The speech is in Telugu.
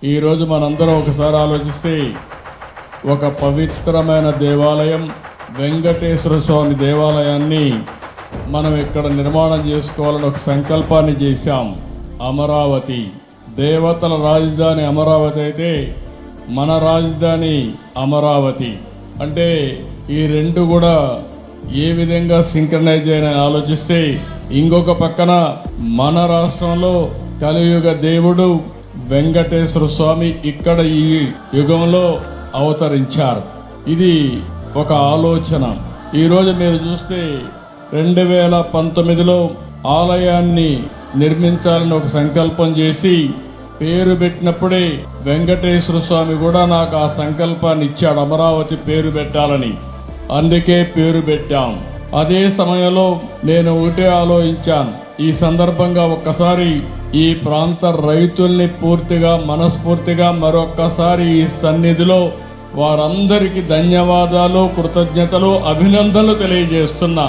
ఈరోజు మనందరం ఒకసారి ఆలోచిస్తే ఒక పవిత్రమైన దేవాలయం వెంకటేశ్వర స్వామి దేవాలయాన్ని మనం ఇక్కడ నిర్మాణం చేసుకోవాలని ఒక సంకల్పాన్ని చేశాం. అమరావతి దేవతల రాజధాని అమరావతి అయితే మన రాజధాని అమరావతి అంటే ఈ రెండు కూడా ఏ విధంగా సింక్రనైజ్ అయినా ఆలోచిస్తే ఇంకొక పక్కన మన రాష్ట్రంలో కలియుగ దేవుడు వెంకటేశ్వర స్వామి ఇక్కడ ఈ యుగంలో అవతరించారు. ఇది ఒక ఆలోచన. ఈరోజు మీరు చూస్తే 2019లో ఆలయాన్ని నిర్మించాలని ఒక సంకల్పం చేసి పేరు పెట్టినప్పుడే వెంకటేశ్వర స్వామి కూడా నాకు ఆ సంకల్పాన్ని ఇచ్చాడు, అమరావతి పేరు పెట్టాలని. అందుకే పేరు పెట్టాం. అదే సమయంలో నేను ఒకటే ఆలోచించాను, ఈ సందర్భంగా ఒక్కసారి ఈ ప్రాంత రైతుల్ని పూర్తిగా మనస్ఫూర్తిగా మరొక్కసారి ఈ సన్నిధిలో వారందరికీ ధన్యవాదాలు, కృతజ్ఞతలు, అభినందనలు తెలియజేస్తున్నా.